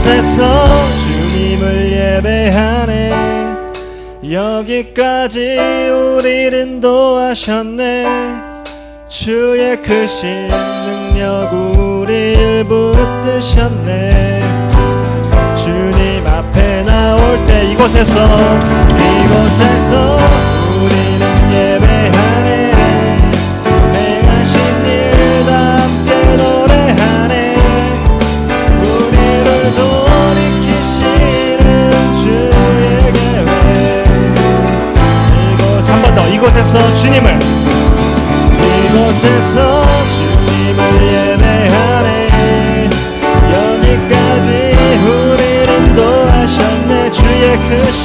이곳에서 주님을 예배하네. 여기까지 우리를 인도하셨네. 주의 크신 능력 우리를 붙드셨네. 주님 앞에 나올 때 이곳에서 우리는 예배하네. 행하신 일 다 함께 노래하네. 우리를 돌이키시는 주의 계획. 한 번 더 이곳에서 주님을 예배하네. 여기까지 우리를 인도하셨네. 주의 크신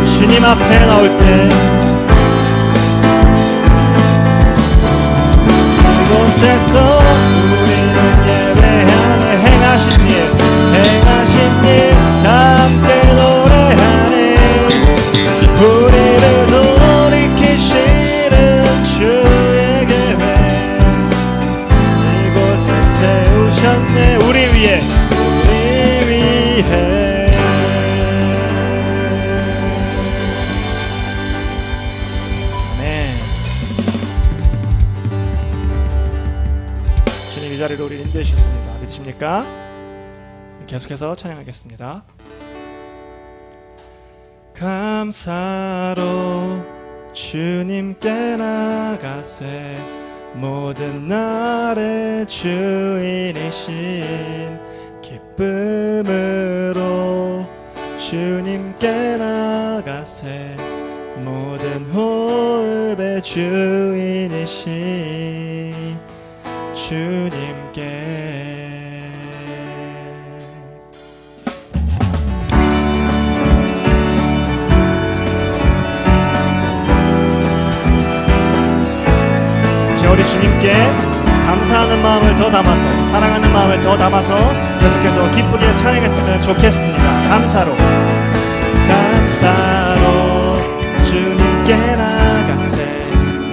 주님 앞에 나올 때 이곳에서 우리는 예배하네. 행하신 일 다 함께 노래하네. 우리를 돌이키시는 주의 계획. 이곳에 세우셨네. 우리 위해 아멘. 주님 이 자리로 우리를 인도해주셨습니다. 믿으십니까? 계속해서 찬양하겠습니다. 감사로 주님께 나가세. 모든 날의 주인이신 기쁨으로 주님께 나가세. 모든 호흡의 주인이신 주님께. 우리 주님께 감사하는 마음을 더 담아서, 사랑하는 마음을 더 담아서 계속해서 기쁘게 찬양했으면 좋겠습니다. 감사로 주님께 나가세.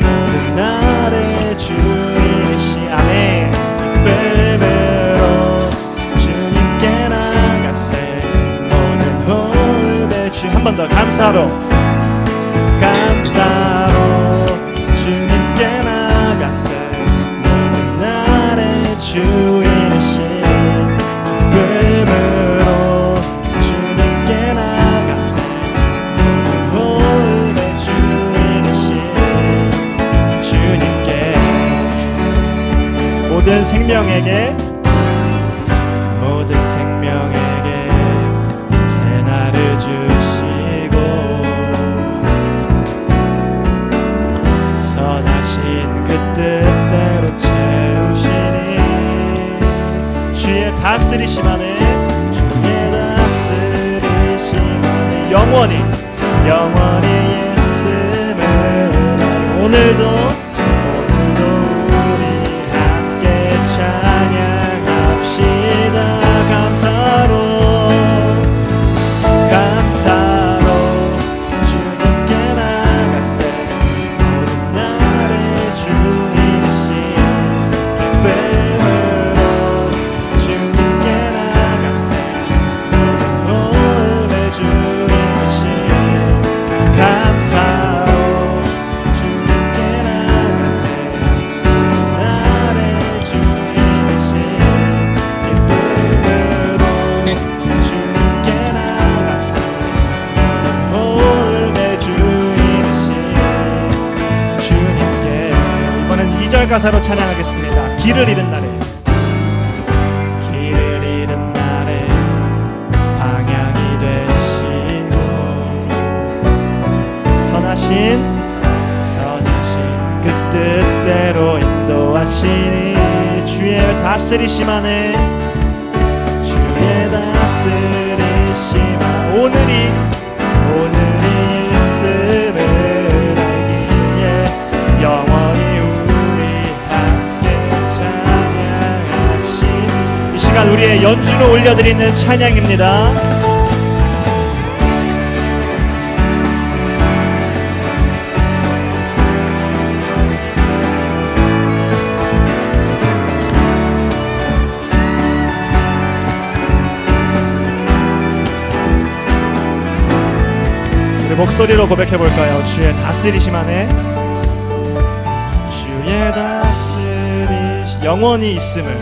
모든 날의 주이시 아멘. 기쁨으로 주님께 나가세. 모든 호흡의 주. 한 번 더 감사로 주님께 나가세. 모든 날의 주인이신 기쁨으로 주님께 나가세. 모든 호흡의 주인이신 주님께. 모든 생명에게 새날을 주시고 선하신 그 뜻대로 채우시니. 주의 다스리심 안에 영원히 있음을 오늘도 우리 함께 찬양합시다. 감사로 주님께 나가세. 모든 날의 주인이신 기쁨으로 주님께 나가세. 모든 호흡의 주인이신 감사로 주님께 나가세. 나의 주인이신 기쁨으로 주님께 나가세. 호흡의 주인이신 주님께. 이번엔 2절 가사로 찬양하겠습니다. 길을 잃은 날에 방향이 되시고 선하신 그 뜻대로 인도하시니. 주의 다스리심 안에 오늘이 있음을 알기에 영원히 우리 함께 찬양합시다. 이 시간 우리의 연주로 올려드리는 찬양입니다. 목소리로 고백해 볼까요? 주의 다스리심 안에, 주의 다스리심, 영원히 있음을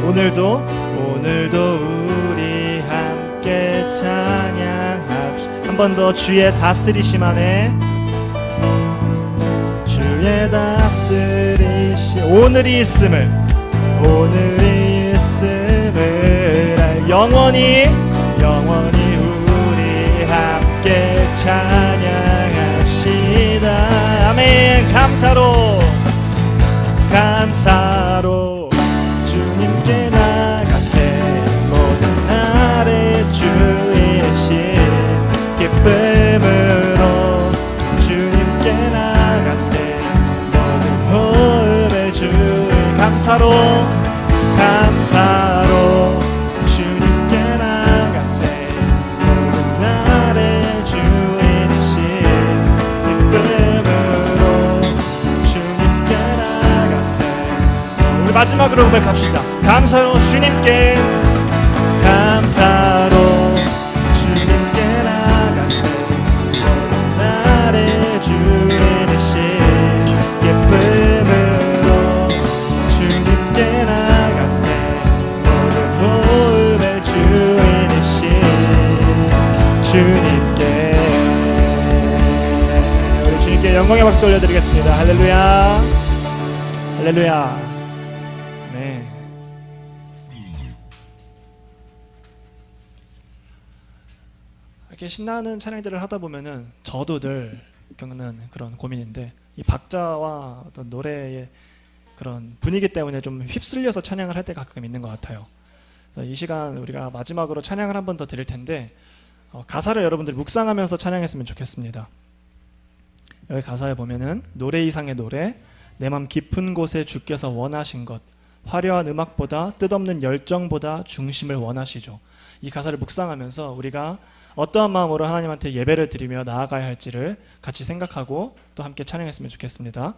오늘도 우리 함께 찬양합시다. 한 번 더. 주의 다스리심 안에, 주의 다스리심, 오늘이 있음을 영원히 우리 함께 찬양합시다. 아멘. 감사로 주님께 나가세. 모든 날의 주이신 기쁨으로 주님께 나가세. 모든 호흡의 주의 감사로 주님께 나가세. 모든 날의 주이신 기쁨으로 주님께 나가세. 우리 마지막으로 고백합시다. 감사로 주님께 나가세. 모든 날의 주이신 기쁨으로 주님께 나가세. 모든 호흡의 주이신 주님께. 우리 주님께 영광의 박수 올려드리겠습니다. 할렐루야, 할렐루야. 네. 이렇게 신나는 찬양들을 하다 보면은 저도 늘 겪는 그런 고민인데, 이 박자와 어떤 노래의 그런 분위기 때문에 좀 휩쓸려서 찬양을 할 때가 가끔 있는 것 같아요. 이 시간 우리가 마지막으로 찬양을 한 번 더 드릴 텐데, 가사를 여러분들이 묵상하면서 찬양했으면 좋겠습니다. 여기 가사에 보면은 노래 이상의 노래, 내 맘 깊은 곳에 주께서 원하신 것, 화려한 음악보다 뜻없는 열정보다 중심을 원하시죠. 이 가사를 묵상하면서 우리가 어떠한 마음으로 하나님한테 예배를 드리며 나아가야 할지를 같이 생각하고 또 함께 찬양했으면 좋겠습니다.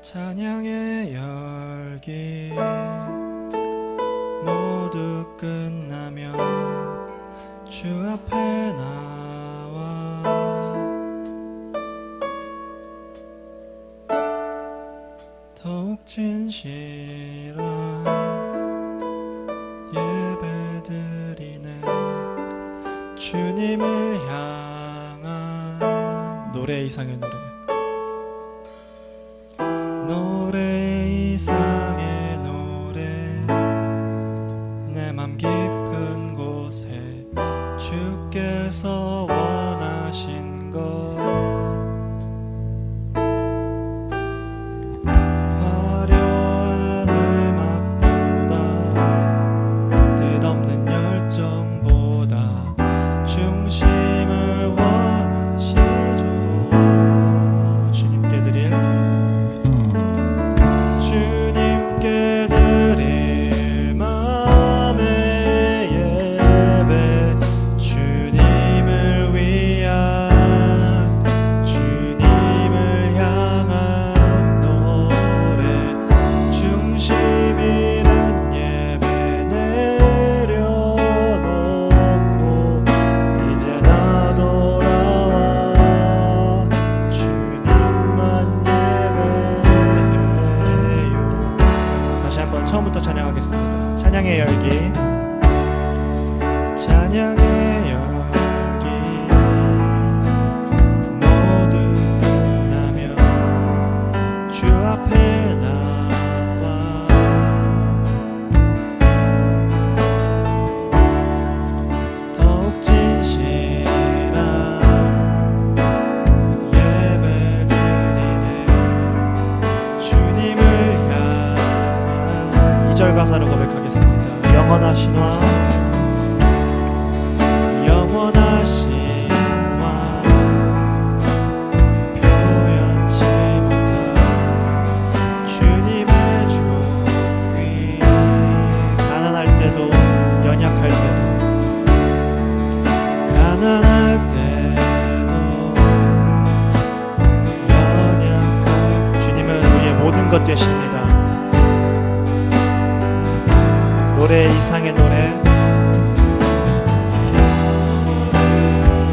찬양의 열기 모두 끝나면 주 앞에 나와 더욱 진실한 예배드리네. 주님을 향한 노래 이상의 노래, 노래 이상의 노래, 내 맘 깊은 곳에 주께서 원하신 것, 화려한 음악보다 뜻없는 열정보다 중심을 원하시죠. 주님께 드릴 마음의 예배, 주님을 위한 주님을 향한 노래, 중심 있는 예배 내려놓고 이제 나 돌아와 주님만 예배해요. 다시 한번 처음부터 찬양하겠습니다. 찬양의 열기, 찬양의 열기 모두 끝나면 주 앞에 나와 더욱 진실한 예배 드리네. 주 1절 가사를 고백하겠습니다. 영원하신 왕, 영원하신 왕, 표현치 못할 주님의 존귀. 가난할 때도 연약할 때도 가난할 때도 연약할 주님은 우리의 모든 것 되십니다. 노래 이상의 노래,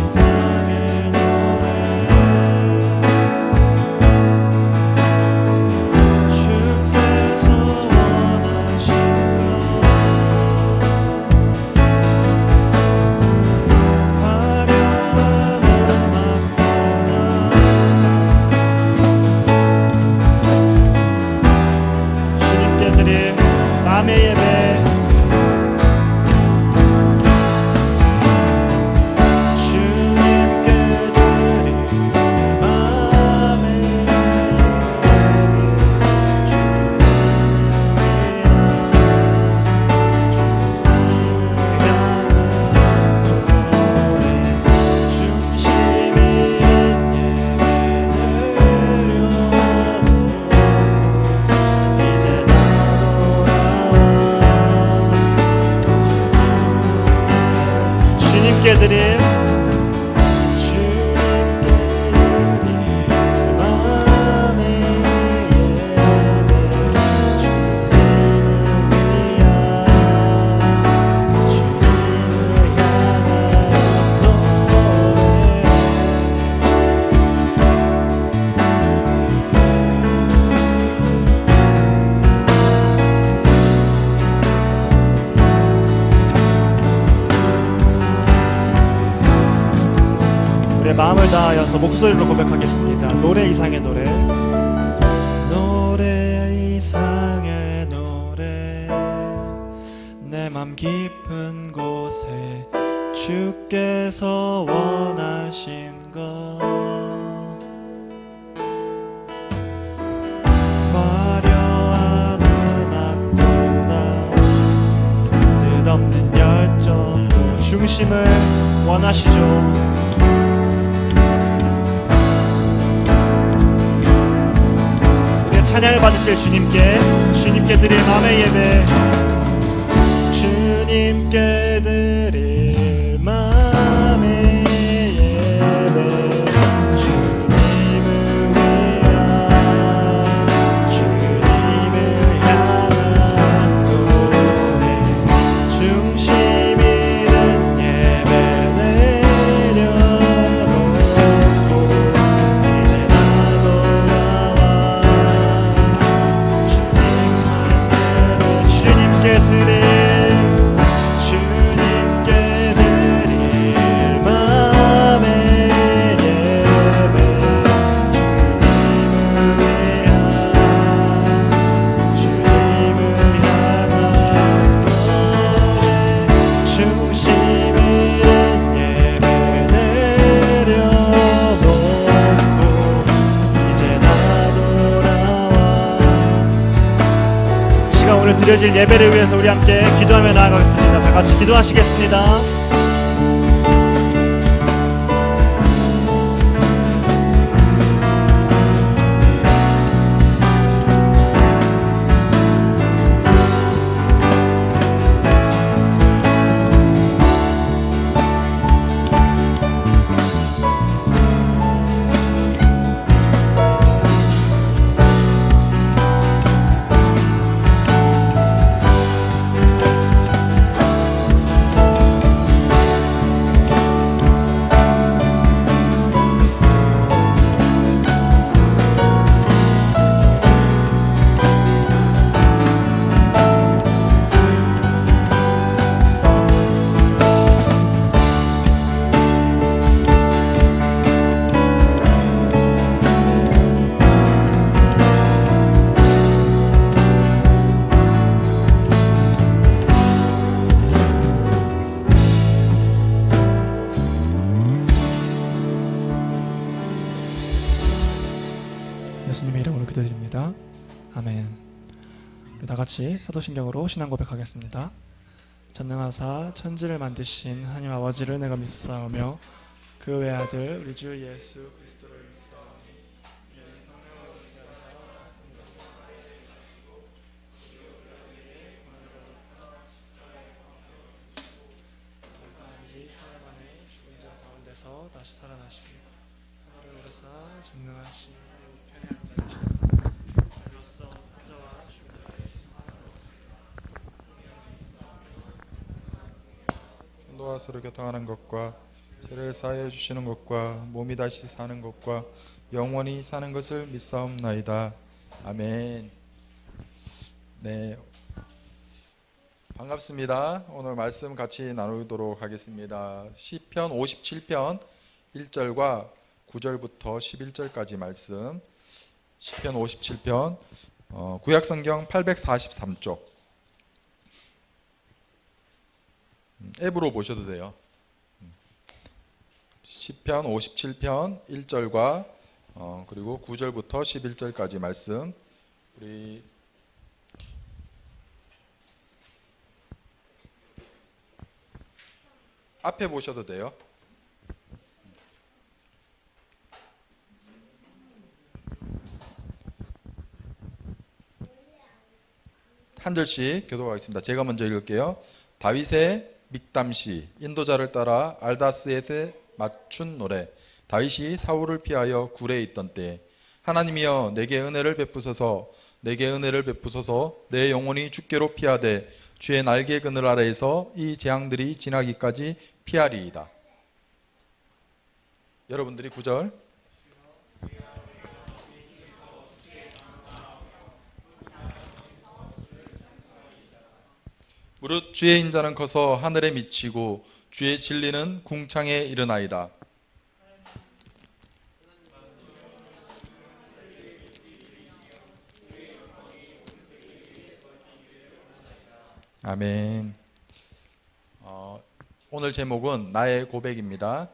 이상의 노래, 주께서 원하신 것, 화려한 음악보다 주님께 드릴 마음의 예배, 주님께 드릴 마음의 예배, 주님을 향한 노래. 우리의 마음을 다하여서 목소리로 고백하겠습니다. 노래 이상의 노래, 노래 이상의 노래, 내 맘 깊은 곳에 주께서 원하신 것, 화려한 음악보다 뜻없는 열정도 중심을 원하시죠. 찬양을 받으실 주님께 드릴 마음의 예배, 주님께 드릴 마음의 예배, 주님을 위한, 주님을 향한 노래, 중심 있는 예배 내려놓고 이제 나 돌아와 주님께 드릴 마음의 예배, 주님을 향한 노래, 중심 있는 예배 내려놓고 이제 나 돌아와. 시간 오늘 드려질 예배를 위해서 우리 함께 기도하며 나아가겠습니다. 다 같이 기도하시겠습니다. 예수님의 이름으로 기도드립니다. 아멘. 다 같이 사도신경으로 신앙 고백하겠습니다. 전능하사 천지를 만드신 하나님 아버지를 내가 믿사오며 그 외아들 우리 주 예수 그리스도를 믿사오니 이는 성령으로 태어나사 지 사흘 만에 죽은 자 가운데서 다시 살아나시고 하늘을 오르사 전능하신 우편에 앉으시고 달로서 산자와 죽은 자의 성도와 서로 교통하는 것과 죄를 사하여 주시는 것과 몸이 다시 사는 것과 영원히 사는 것을 믿사옵나이다. 아멘. 네, 반갑습니다. 오늘 말씀 같이 나누도록 하겠습니다. 시편 57편 1절과 9절부터 11절까지 말씀. 시편 57편 구약성경 843쪽 앱으로 보셔도 돼요. 시편 57편 1절과 그리고 9절부터 11절까지 말씀. 우리 앞에 보셔도 돼요. 한 절씩 교독하겠습니다. 제가 먼저 읽을게요. 다윗의 믹담시, 인도자를 따라 알다스에게 맞춘 노래. 다윗이 사울을 피하여 굴에 있던 때, 하나님이여 내게 은혜를 베푸소서, 내게 은혜를 베푸소서. 내 영혼이 주께로 피하되 주의 날개 그늘 아래에서 이 재앙들이 지나기까지 피하리이다. 여러분들이 9절. 무릇 주의 인자는 커서 하늘에 미치고 주의 진리는 궁창에 이르나이다. 아멘. 오늘 제목은 나의 고백입니다.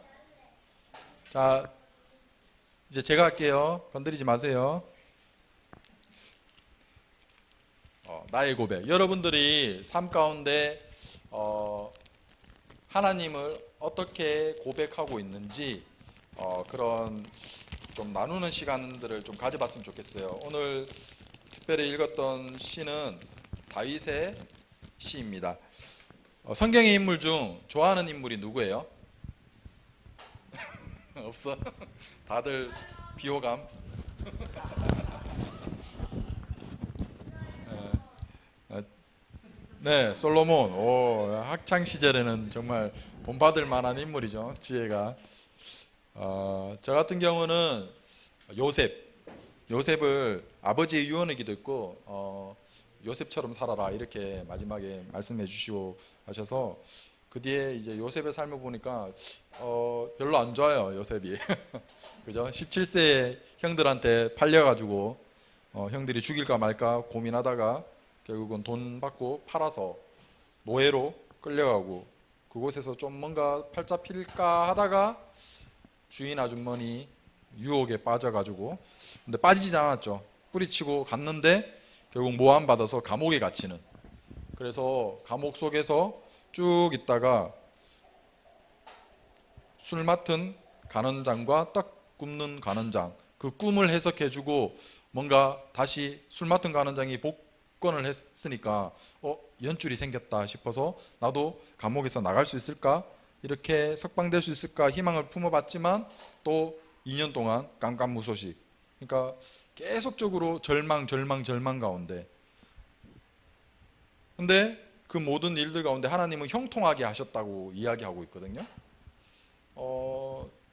자, 이제 제가 할게요. 건드리지 마세요. 나의 고백. 여러분들이 삶 가운데 하나님을 어떻게 고백하고 있는지 그런 좀 나누는 시간들을 좀 가져봤으면 좋겠어요. 오늘 특별히 읽었던 시는 다윗의 시입니다. 성경의 인물 중 좋아하는 인물이 누구예요? 없어? 다들 비호감? 네, 솔로몬. 오, 학창 시절에는 정말 본받을 만한 인물이죠. 지혜가. 저 같은 경우는 요셉을 아버지의 유언이기도 했고 요셉처럼 살아라 이렇게 마지막에 말씀해 주시고 하셔서 그 뒤에 이제 요셉의 삶을 보니까 별로 안 좋아요. 요셉이. 그죠? 17세에 형들한테 팔려가지고 형들이 죽일까 말까 고민하다가 결국은 돈 받고 팔아서 노예로 끌려가고 그곳에서 좀 뭔가 팔자 필까 하다가 주인 아주머니 유혹에 빠져가지고, 근데 빠지지 않았죠. 뿌리치고 갔는데 결국 모함받아서 감옥에 갇히는. 그래서 감옥 속에서 쭉 있다가 술 맡은 간원장과 떡 굽는 간원장, 그 꿈을 해석해주고 뭔가 다시 술 맡은 간원장이 복권을 했으니까 연줄이 생겼다 싶어서 나도 감옥에서 나갈 수 있을까? 이렇게 석방될 수 있을까? 희망을 품어봤지만 또 2년 동안 깜깜무소식. 그러니까 계속적으로 절망 가운데. 근데 그 모든 일들 가운데 하나님은 형통하게 하셨다고 이야기하고 있거든요.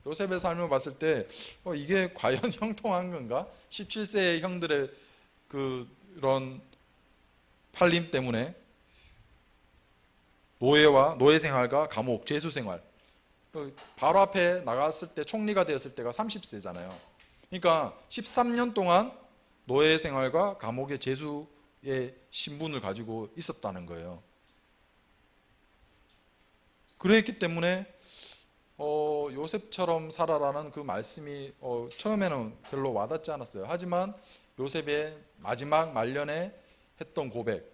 요셉의 삶을 봤을 때 이게 과연 형통한 건가? 17세의 형들의 그런 팔림 때문에 노예 생활과 감옥, 죄수 생활. 바로 앞에 나갔을 때 총리가 되었을 때가 30세잖아요. 그러니까 13년 동안 노예 생활과 감옥의 죄수의 신분을 가지고 있었다는 거예요. 그랬기 때문에 요셉처럼 살아라는 그 말씀이 처음에는 별로 와닿지 않았어요. 하지만 요셉의 마지막 말년에 했던 고백,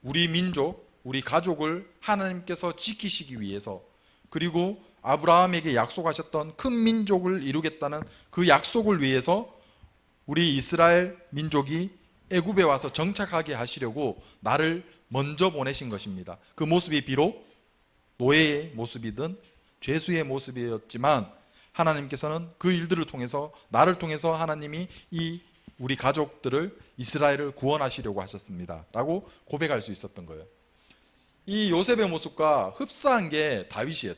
우리 민족, 우리 가족을 하나님께서 지키시기 위해서, 그리고 아브라함에게 약속하셨던 큰 민족을 이루겠다는 그 약속을 위해서 우리 이스라엘 민족이 애굽에 와서 정착하게 하시려고 나를 먼저 보내신 것입니다. 그 모습이 비록 노예의 모습이든 죄수의 모습이었지만 하나님께서는 그 일들을 통해서, 나를 통해서 하나님이 이 우리 가족들을, 이스라엘을 구원하시려고 하셨습니다 라고 고백할 수 있었던 거예요. 이 요셉의 모습과 흡사한 게 다윗이에요.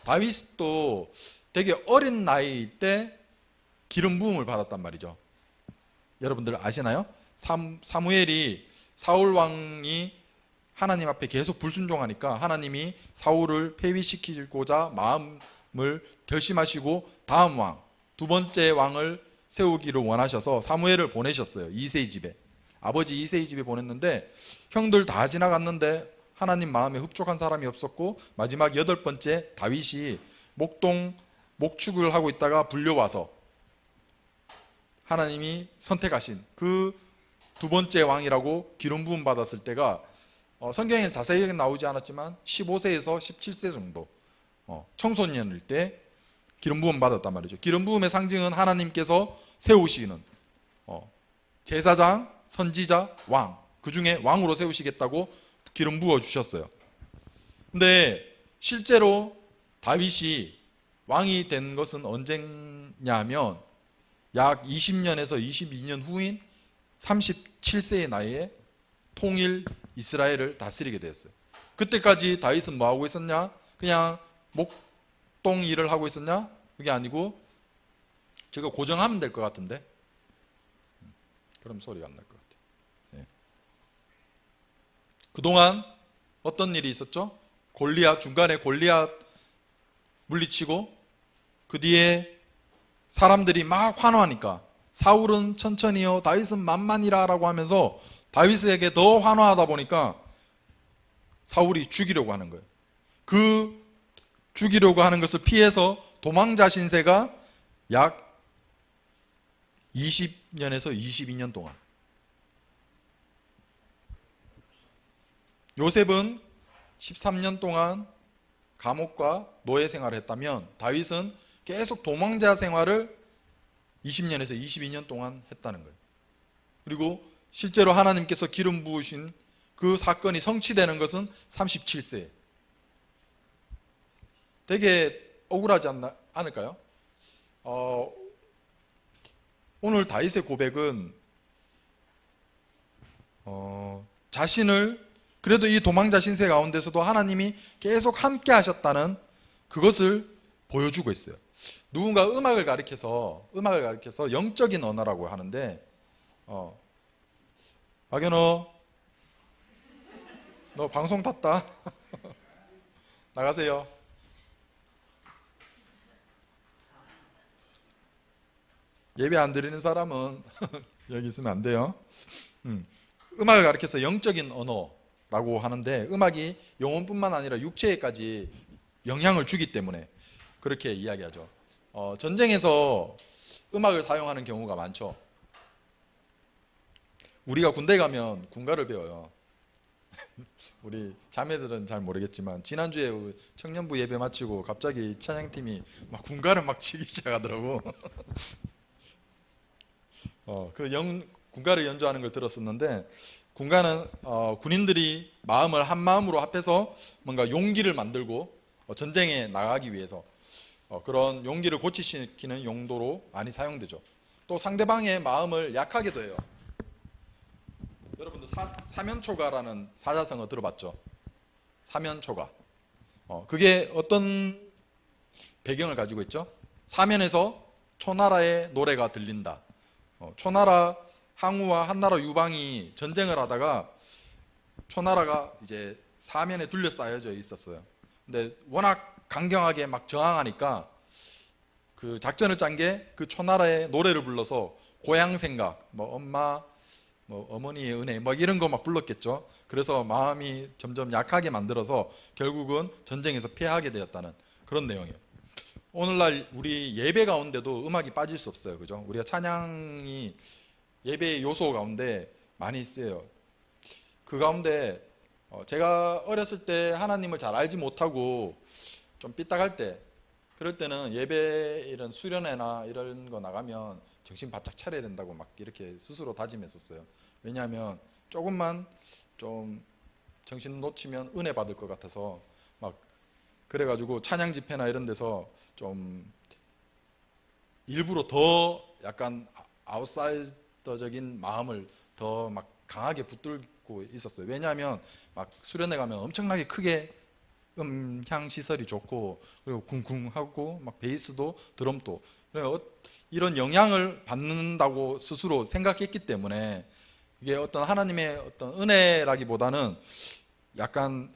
다윗도 되게 어린 나이일 때 기름 부음을 받았단 말이죠. 여러분들 아시나요? 사무엘이, 사울 왕이 하나님 앞에 계속 불순종하니까 하나님이 사울을 폐위시키고자 마음을 결심하시고 다음 왕, 두 번째 왕을 세우기를 원하셔서 사무엘을 보내셨어요. 이새의 집에, 아버지 이새의 집에 보냈는데 형들 다 지나갔는데 하나님 마음에 흡족한 사람이 없었고, 마지막 8번째 다윗이 목축을 하고 있다가 불려와서 하나님이 선택하신 그 두 번째 왕이라고 기름 부음 받았을 때가 성경에 자세하게 나오지 않았지만 15세에서 17세 정도 청소년일 때 기름 부음 받았단 말이죠. 기름 부음의 상징은 하나님께서 세우시는 제사장, 선지자, 왕, 그 중에 왕으로 세우시겠다고 기름 부어 주셨어요. 근데 실제로 다윗이 왕이 된 것은 언제냐 하면 약 20년에서 22년 후인 37세의 나이에 통일 이스라엘을 다스리게 되었어요. 그때까지 다윗은 뭐 하고 있었냐? 그냥 목동 일을 하고 있었냐? 그게 아니고, 제가 고정하면 될 것 같은데, 그럼 소리가 안 날 것 같아요. 네. 그동안 어떤 일이 있었죠? 중간에 골리앗 물리치고 그 뒤에 사람들이 막 환호하니까 사울은 천천히요, 다윗은 만만이라 라고 하면서 다윗에게 더 환호하다 보니까 사울이 죽이려고 하는 거예요. 그 죽이려고 하는 것을 피해서 도망자 신세가 약 20년에서 22년 동안. 요셉은 13년 동안 감옥과 노예 생활을 했다면 다윗은 계속 도망자 생활을 20년에서 22년 동안 했다는 거예요. 그리고 실제로 하나님께서 기름 부으신 그 사건이 성취되는 것은 37세. 되게 억울하지 않을까요? 오늘 다윗의 고백은 자신을, 그래도 이 도망자 신세 가운데서도 하나님이 계속 함께 하셨다는 그것을 보여주고 있어요. 누군가 음악을 가리켜서 영적인 언어라고 하는데, 박연호, 너 방송 탔다. 나가세요. 예배 안 드리는 사람은 여기 있으면 안 돼요. 음악을 가리켜서 영적인 언어라고 하는데, 음악이 영혼뿐만 아니라 육체에까지 영향을 주기 때문에 그렇게 이야기하죠. 전쟁에서 음악을 사용하는 경우가 많죠. 우리가 군대 가면 군가를 배워요. 우리 자매들은 잘 모르겠지만 지난주에 청년부 예배 마치고 갑자기 찬양팀이 막 군가를 막 치기 시작하더라고. 군가를 연주하는 걸 들었었는데, 군가는 군인들이 마음을 한 마음으로 합해서 뭔가 용기를 만들고 전쟁에 나가기 위해서 그런 용기를 고취시키는 용도로 많이 사용되죠. 또 상대방의 마음을 약하게도 해요. 여러분들 사면초가라는 사자성어 들어봤죠? 사면초가. 그게 어떤 배경을 가지고 있죠? 사면에서 초나라의 노래가 들린다. 초나라 항우와 한나라 유방이 전쟁을 하다가 초나라가 이제 사면에 둘러싸여져 있었어요. 근데 워낙 강경하게 막 저항하니까 그 작전을 짠 게 그 초나라의 노래를 불러서 고향 생각, 뭐 엄마, 뭐 어머니의 은혜, 뭐 이런 거 막 불렀겠죠. 그래서 마음이 점점 약하게 만들어서 결국은 전쟁에서 패하게 되었다는 그런 내용이에요. 오늘날 우리 예배 가운데도 음악이 빠질 수 없어요. 그죠? 우리가 찬양이 예배의 요소 가운데 많이 쓰여요. 그 가운데 제가 어렸을 때 하나님을 잘 알지 못하고 좀 삐딱할 때, 그럴 때는 예배 이런 수련회나 이런 거 나가면 정신 바짝 차려야 된다고 막 이렇게 스스로 다짐했었어요. 왜냐하면 조금만 좀 정신 놓치면 은혜 받을 것 같아서 막 그래가지고 찬양 집회나 이런 데서 좀 일부러 더 약간 아웃사이더적인 마음을 더 막 강하게 붙들고 있었어요. 왜냐하면 막 수련회 가면 엄청나게 크게 음향 시설이 좋고 그리고 쿵쿵하고 막 베이스도 드럼도 이런 영향을 받는다고 스스로 생각했기 때문에 이게 어떤 하나님의 어떤 은혜라기보다는 약간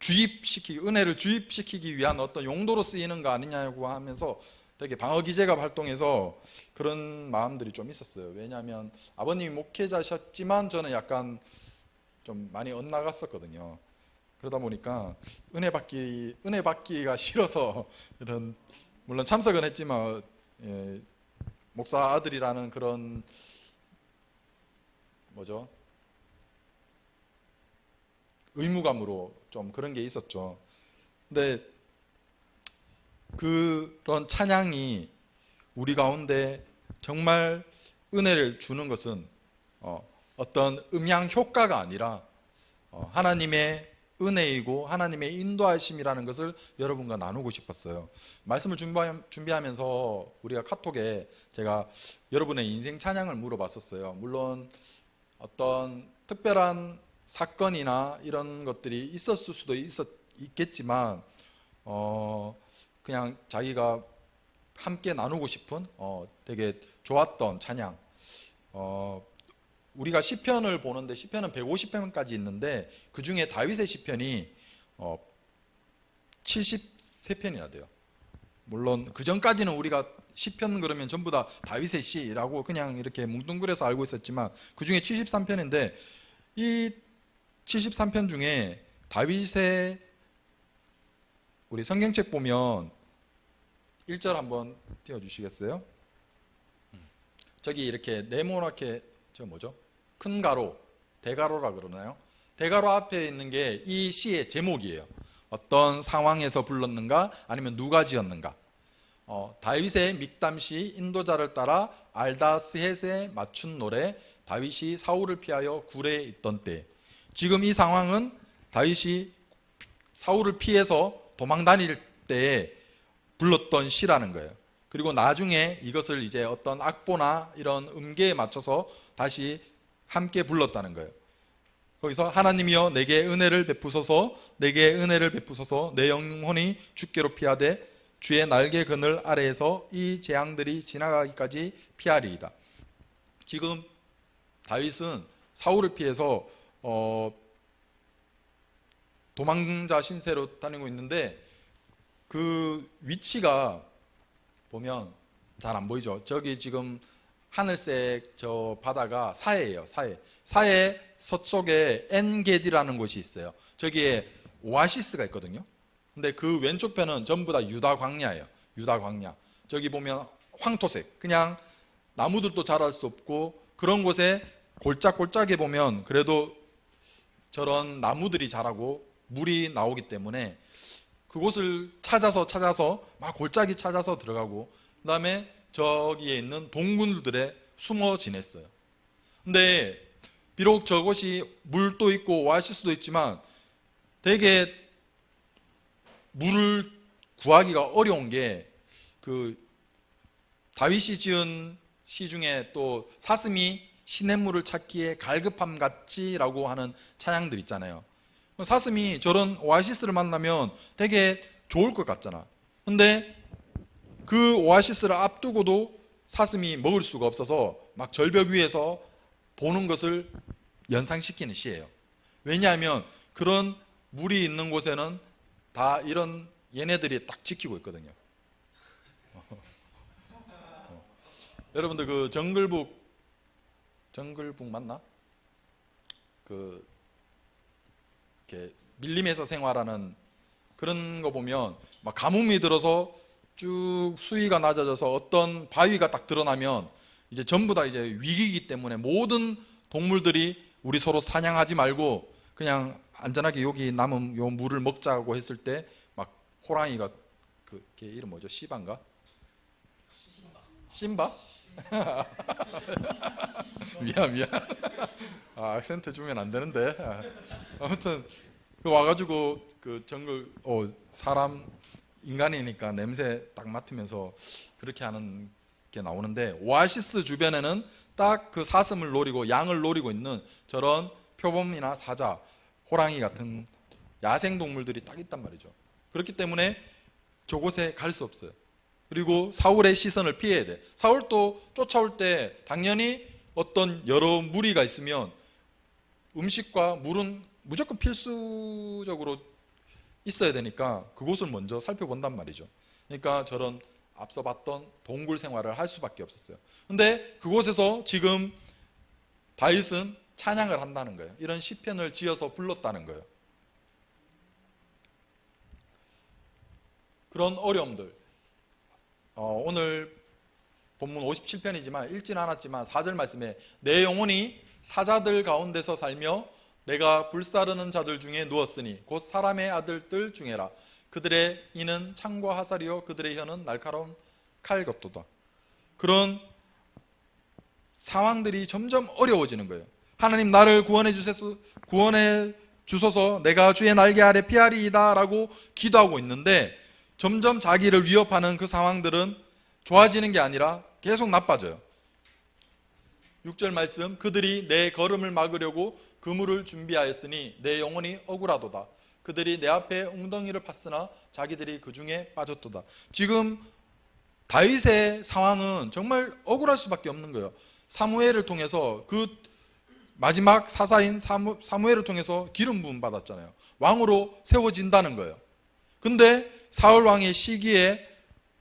은혜를 주입시키기 위한 어떤 용도로 쓰이는 거 아니냐고 하면서 되게 방어 기제가 활동해서 그런 마음들이 좀 있었어요. 왜냐하면 아버님이 목회자셨지만 저는 약간 좀 많이 엇나갔었거든요. 그러다 보니까 은혜 받기가 싫어서 이런 물론 참석은 했지만 목사 아들이라는 그런 의무감으로 좀 그런 게 있었죠. 근데 그런 찬양이 우리 가운데 정말 은혜를 주는 것은 어떤 음향 효과가 아니라 하나님의 은혜이고 하나님의 인도하심이라는 것을 여러분과 나누고 싶었어요. 말씀을 준비하면서 우리가 카톡에 제가 여러분의 인생 찬양을 물어봤었어요. 물론 어떤 특별한 사건이나 이런 것들이 있었을 수도 있겠지만 그냥 자기가 함께 나누고 싶은 되게 좋았던 찬양. 우리가 시편을 보는데 시편은 150편까지 있는데 그 중에 다윗의 시편이 73편이나 돼요. 물론 그 전까지는 우리가 시편 그러면 전부 다 다윗의 시라고 그냥 이렇게 뭉뚱그려서 알고 있었지만 그 중에 73편인데 이 73편 중에 다윗의 우리 성경책 보면 1절 한번 띄워주시겠어요? 저기 이렇게 네모나게 큰 가로, 대가로라 그러나요? 대가로 앞에 있는 게 이 시의 제목이에요. 어떤 상황에서 불렀는가 아니면 누가 지었는가. 다윗의 믹담시 인도자를 따라 알다스헷에 맞춘 노래 다윗이 사울을 피하여 굴에 있던 때. 지금 이 상황은 다윗이 사울을 피해서 도망 다닐 때에 불렀던 시라는 거예요. 그리고 나중에 이것을 이제 어떤 악보나 이런 음계에 맞춰서 다시 함께 불렀다는 거예요. 거기서 하나님이여 내게 은혜를 베푸소서 내게 은혜를 베푸소서 내 영혼이 주께로 피하되 주의 날개 그늘 아래에서 이 재앙들이 지나가기까지 피하리이다. 지금 다윗은 사울을 피해서 도망자 신세로 다니고 있는데 그 위치가 보면 잘 안 보이죠? 저기 지금 하늘색 저 바다가 사해예요. 사해 서쪽에 엔게디라는 곳이 있어요. 저기에 오아시스가 있거든요. 근데 그 왼쪽 편은 전부 다 유다 광야예요. 유다 광야. 저기 보면 황토색. 그냥 나무들도 자랄 수 없고 그런 곳에 골짜골짜기에 보면 그래도 저런 나무들이 자라고 물이 나오기 때문에 그곳을 찾아서 막 골짜기 찾아서 들어가고 그 다음에 저기에 있는 동굴들에 숨어 지냈어요. 근데 비록 저곳이 물도 있고 오아시스도 있지만 되게 물을 구하기가 어려운 게 그 다윗이 지은 시 중에 또 사슴이 시냇물을 찾기에 갈급함 같지라고 하는 찬양들 있잖아요. 사슴이 저런 오아시스를 만나면 되게 좋을 것 같잖아. 근데 그 오아시스를 앞두고도 사슴이 먹을 수가 없어서 막 절벽 위에서 보는 것을 연상시키는 시예요. 왜냐하면 그런 물이 있는 곳에는 다 이런 얘네들이 딱 지키고 있거든요. 여러분들 그 정글북 맞나? 그 이렇게 밀림에서 생활하는 그런 거 보면 막 가뭄이 들어서 쭉 수위가 낮아져서 어떤 바위가 딱 드러나면 이제 전부 다 이제 위기이기 때문에 모든 동물들이 우리 서로 사냥하지 말고 그냥 안전하게 여기 남은 요 물을 먹자고 했을 때 막 호랑이가 걔 이름 뭐죠? 시바인가? 심바? 미안. 악센트 주면 안 되는데. 아무튼 와가지고 그 정글 사람 인간이니까 냄새 딱 맡으면서 그렇게 하는 게 나오는데, 오아시스 주변에는 딱 그 사슴을 노리고 양을 노리고 있는 저런 표범이나 사자, 호랑이 같은 야생 동물들이 딱 있단 말이죠. 그렇기 때문에 저곳에 갈 수 없어요. 그리고 사울의 시선을 피해야 돼. 사울도 쫓아올 때 당연히 어떤 여러 무리가 있으면 음식과 물은 무조건 필수적으로 있어야 되니까 그곳을 먼저 살펴본단 말이죠. 그러니까 저런 앞서 봤던 동굴 생활을 할 수밖에 없었어요. 근데 그곳에서 지금 다윗은 찬양을 한다는 거예요. 이런 시편을 지어서 불렀다는 거예요. 그런 어려움들, 오늘 본문 57편이지만 읽진 않았지만 4절 말씀에 내 영혼이 사자들 가운데서 살며 내가 불사르는 자들 중에 누웠으니 곧 사람의 아들들 중에라. 그들의 이는 창과 화살이요 그들의 혀는 날카로운 칼 같도다. 그런 상황들이 점점 어려워지는 거예요. 하나님 나를 구원해 주소서, 내가 주의 날개 아래 피하리이다 라고 기도하고 있는데 점점 자기를 위협하는 그 상황들은 좋아지는 게 아니라 계속 나빠져요. 6절 말씀, 그들이 내 걸음을 막으려고 그물을 준비하였으니 내 영혼이 억울하도다. 그들이 내 앞에 웅덩이를 팠으나 자기들이 그 중에 빠졌도다. 지금 다윗의 상황은 정말 억울할 수밖에 없는 거예요. 사무엘을 통해서 그 마지막 사사인 사무엘을 통해서 기름 부음 받았잖아요. 왕으로 세워진다는 거예요. 근데 사울 왕의 시기에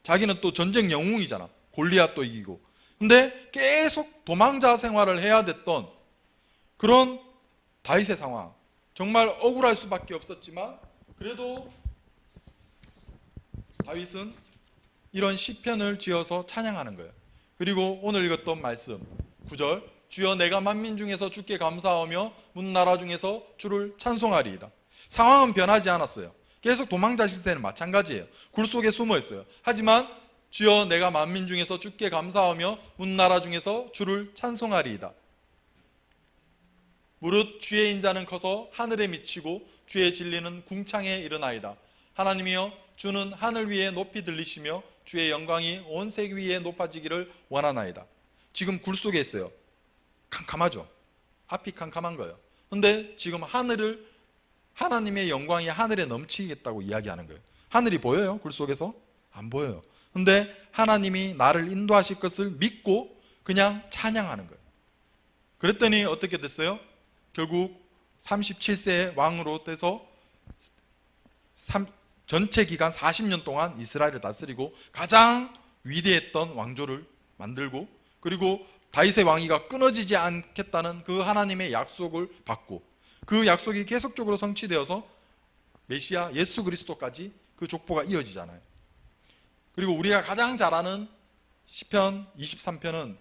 자기는 또 전쟁 영웅이잖아. 골리앗도 이기고. 근데 계속 도망자 생활을 해야 됐던 그런 다윗의 상황, 정말 억울할 수밖에 없었지만 그래도 다윗은 이런 시편을 지어서 찬양하는 거예요. 그리고 오늘 읽었던 말씀 9절, 주여 내가 만민 중에서 주께 감사하며 문 나라 중에서 주를 찬송하리이다. 상황은 변하지 않았어요. 계속 도망자 시세는 마찬가지예요. 굴 속에 숨어 있어요. 하지만 주여 내가 만민 중에서 주께 감사하며 문 나라 중에서 주를 찬송하리이다. 무릇 주의 인자는 커서 하늘에 미치고 주의 진리는 궁창에 이르나이다. 하나님이여 주는 하늘 위에 높이 들리시며 주의 영광이 온 세계 위에 높아지기를 원하나이다. 지금 굴 속에 있어요. 캄캄하죠. 앞이 캄캄한 거예요. 근데 지금 하나님의 영광이 하늘에 넘치겠다고 이야기하는 거예요. 하늘이 보여요? 굴 속에서? 안 보여요. 근데 하나님이 나를 인도하실 것을 믿고 그냥 찬양하는 거예요. 그랬더니 어떻게 됐어요? 결국 37세의 왕으로 돼서 전체 기간 40년 동안 이스라엘을 다스리고 가장 위대했던 왕조를 만들고, 그리고 다윗의 왕위가 끊어지지 않겠다는 그 하나님의 약속을 받고, 그 약속이 계속적으로 성취되어서 메시아 예수 그리스도까지 그 족보가 이어지잖아요. 그리고 우리가 가장 잘 아는 시편 23편은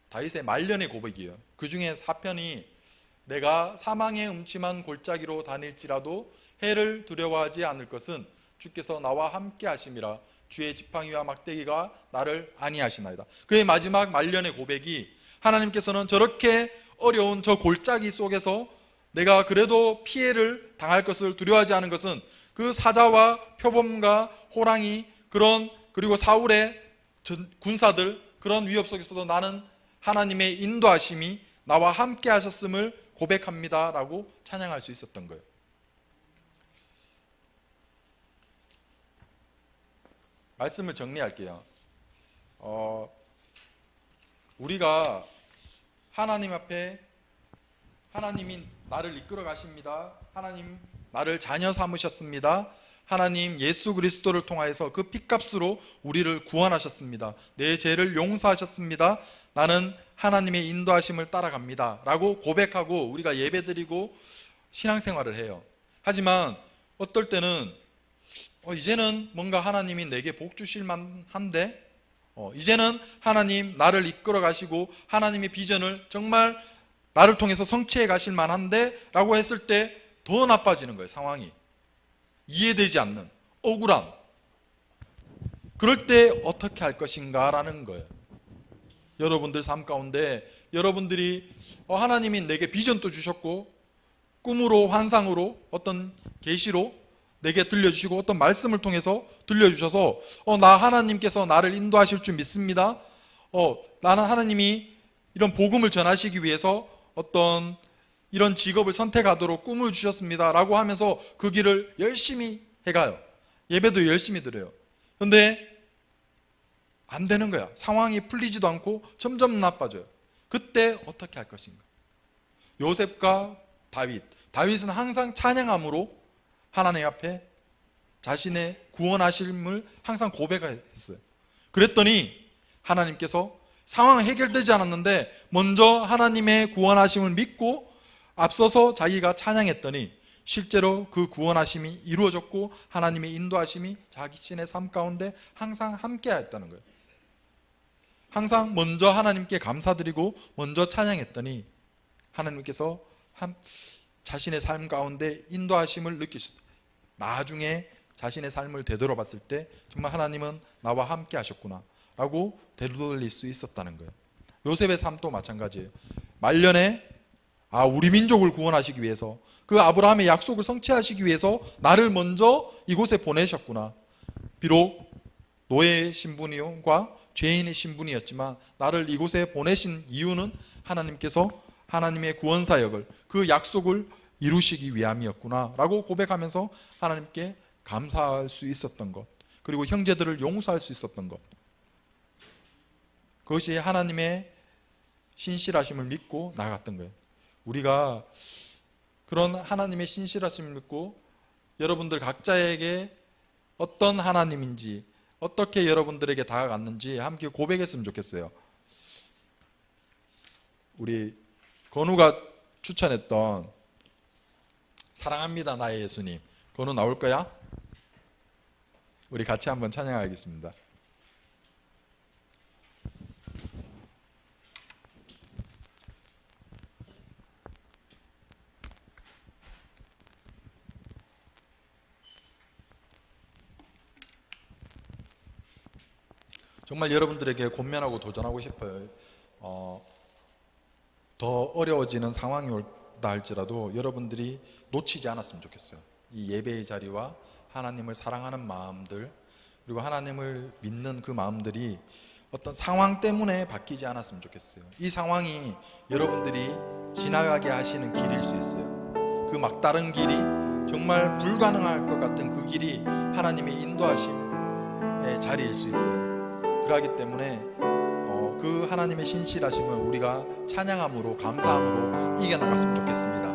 다윗의 말년의 고백이에요. 그 중에 4편이 내가 사망의 음침한 골짜기로 다닐지라도 해를 두려워하지 않을 것은 주께서 나와 함께 하심이라. 주의 지팡이와 막대기가 나를 안위하시나이다. 그의 마지막 말년의 고백이 하나님께서는 저렇게 어려운 저 골짜기 속에서 내가 그래도 피해를 당할 것을 두려워하지 않은 것은 그 사자와 표범과 호랑이 그리고 사울의 군사들 그런 위협 속에서도 나는 하나님의 인도하심이 나와 함께 하셨음을 고백합니다 라고 찬양할 수 있었던 거예요. 말씀을 정리할게요. 우리가 하나님 앞에 하나님이 나를 이끌어 가십니다. 하나님 나를 자녀 삼으셨습니다. 하나님 예수 그리스도를 통하여서 그 핏값으로 우리를 구원하셨습니다. 내 죄를 용서하셨습니다. 나는 하나님의 인도하심을 따라갑니다 라고 고백하고 우리가 예배드리고 신앙생활을 해요. 하지만 어떨 때는 이제는 뭔가 하나님이 내게 복 주실 만한데, 이제는 하나님 나를 이끌어 가시고 하나님의 비전을 정말 나를 통해서 성취해 가실 만한데 라고 했을 때 더 나빠지는 거예요. 상황이 이해되지 않는, 억울한. 그럴 때 어떻게 할 것인가 라는 거예요. 여러분들 삶 가운데 여러분들이 하나님이 내게 비전도 주셨고 꿈으로, 환상으로, 어떤 계시로 내게 들려주시고 어떤 말씀을 통해서 들려주셔서 나 하나님께서 나를 인도하실 줄 믿습니다. 나는 하나님이 이런 복음을 전하시기 위해서 어떤 이런 직업을 선택하도록 꿈을 주셨습니다 라고 하면서 그 길을 열심히 해가요. 예배도 열심히 드려요. 그런데 안 되는 거야. 상황이 풀리지도 않고 점점 나빠져요. 그때 어떻게 할 것인가? 요셉과 다윗은 항상 찬양함으로 하나님 앞에 자신의 구원하심을 항상 고백했어요. 그랬더니 하나님께서 상황은 해결되지 않았는데 먼저 하나님의 구원하심을 믿고 앞서서 자기가 찬양했더니 실제로 그 구원하심이 이루어졌고 하나님의 인도하심이 자신의 삶 가운데 항상 함께하였다는 거예요. 항상 먼저 하나님께 감사드리고 먼저 찬양했더니 하나님께서 자신의 삶 가운데 인도하심을 느끼셨다. 나중에 자신의 삶을 되돌아봤을 때 정말 하나님은 나와 함께 하셨구나 라고 되돌릴 수 있었다는 거예요. 요셉의 삶도 마찬가지예요. 말년에 우리 민족을 구원하시기 위해서, 그 아브라함의 약속을 성취하시기 위해서 나를 먼저 이곳에 보내셨구나. 비록 노예의 신분과 죄인의 신분이었지만 나를 이곳에 보내신 이유는 하나님께서 하나님의 구원사역을, 그 약속을 이루시기 위함이었구나 라고 고백하면서 하나님께 감사할 수 있었던 것, 그리고 형제들을 용서할 수 있었던 것, 그것이 하나님의 신실하심을 믿고 나갔던 거예요. 우리가 그런 하나님의 신실하심을 믿고 여러분들 각자에게 어떤 하나님인지, 어떻게 여러분들에게 다가갔는지 함께 고백했으면 좋겠어요. 우리 건우가 추천했던 사랑합니다 나의 예수님, 건우 나올 거야? 우리 같이 한번 찬양하겠습니다. 정말 여러분들에게 권면하고 도전하고 싶어요. 더 어려워지는 상황이 올다 할지라도 여러분들이 놓치지 않았으면 좋겠어요. 이 예배의 자리와 하나님을 사랑하는 마음들, 그리고 하나님을 믿는 그 마음들이 어떤 상황 때문에 바뀌지 않았으면 좋겠어요. 이 상황이 여러분들이 지나가게 하시는 길일 수 있어요. 그 막다른 길이, 정말 불가능할 것 같은 그 길이 하나님의 인도하심의 자리일 수 있어요. 그러기 때문에 그 하나님의 신실하심을 우리가 찬양함으로, 감사함으로 이겨나갔으면 좋겠습니다.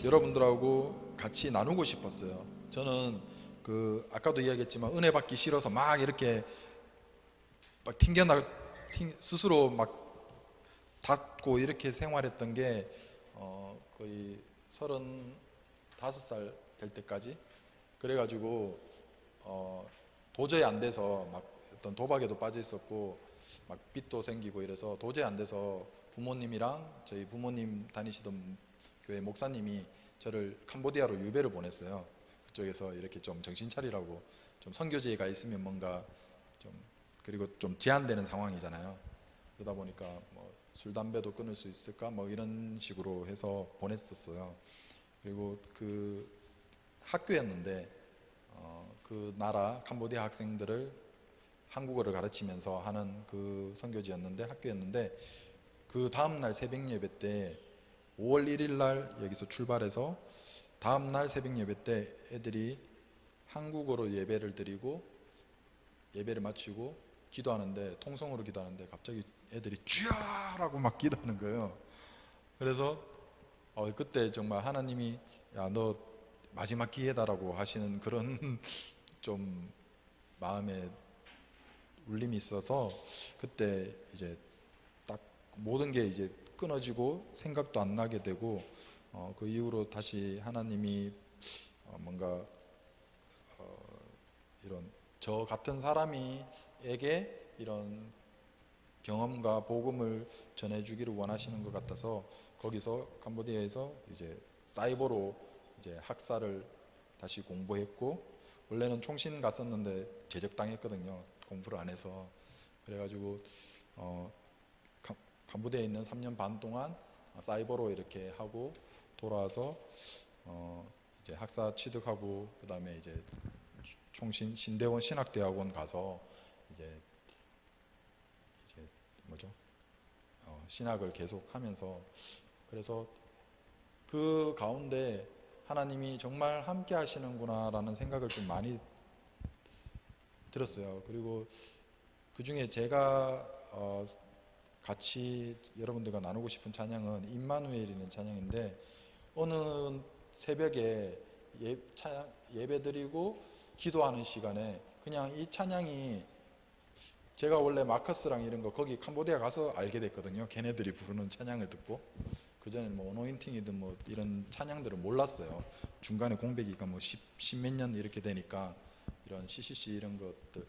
여러분들하고 같이 나누고 싶었어요. 저는 그 아까도 이야기했지만 은혜 받기 싫어서 막 이렇게 막 스스로 막 닫고 이렇게 생활했던 게 거의 35살 될 때까지, 그래가지고 도저히 안 돼서 막 어떤 도박에도 빠져 있었고 막 빚도 생기고 이래서 도저히 안 돼서 부모님이랑 저희 부모님 다니시던 교회 목사님이 저를 캄보디아로 유배를 보냈어요. 그쪽에서 이렇게 좀 정신 차리라고, 좀 선교지가 있으면 뭔가 좀, 그리고 좀 제한되는 상황이잖아요. 그러다 보니까 뭐 술 담배도 끊을 수 있을까 뭐 이런 식으로 해서 보냈었어요. 그리고 그 학교였는데 그 나라 캄보디아 학생들을 한국어를 가르치면서 하는 그 선교지였는데, 학교였는데, 그 다음날 새벽 예배 때 5월 1일 날 여기서 출발해서 다음날 새벽 예배 때 애들이 한국어로 예배를 드리고 예배를 마치고 기도하는데, 통성으로 기도하는데 갑자기 애들이 주야라고 막 기도하는 거예요. 그래서 그때 정말 하나님이 야, 너 마지막 기회다라고 하시는 그런 좀 마음에 울림이 있어서, 그때 이제 딱 모든 게 이제 끊어지고 생각도 안 나게 되고, 그 이후로 다시 하나님이 뭔가 이런 저 같은 사람이에게 이런 경험과 복음을 전해주기를 원하시는 것 같아서, 거기서 캄보디아에서 이제 사이버로 이제 학사를 다시 공부했고, 원래는 총신 갔었는데 제적당했거든요. 공부를 안 해서. 그래가지고 캄보디아에 있는 3년 반 동안 사이버로 이렇게 하고 돌아와서 이제 학사 취득하고, 그 다음에 이제 총신 신대원 신학대학원 가서 이제 뭐죠? 신학을 계속 하면서, 그래서 그 가운데 하나님이 정말 함께 하시는구나라는 생각을 좀 많이 들었어요. 그리고 그 중에 제가 같이 여러분들과 나누고 싶은 찬양은 임마누엘이라는 찬양인데, 어느 새벽에 예배드리고 기도하는 시간에 그냥 이 찬양이, 제가 원래 마커스랑 이런 거 거기 캄보디아 가서 알게 됐거든요. 걔네들이 부르는 찬양을 듣고. 그전에 뭐 어노인팅이든 뭐 이런 찬양들을 몰랐어요. 중간에 공백이가 뭐 10몇 년 이렇게 되니까 이런 CCC 이런 것들,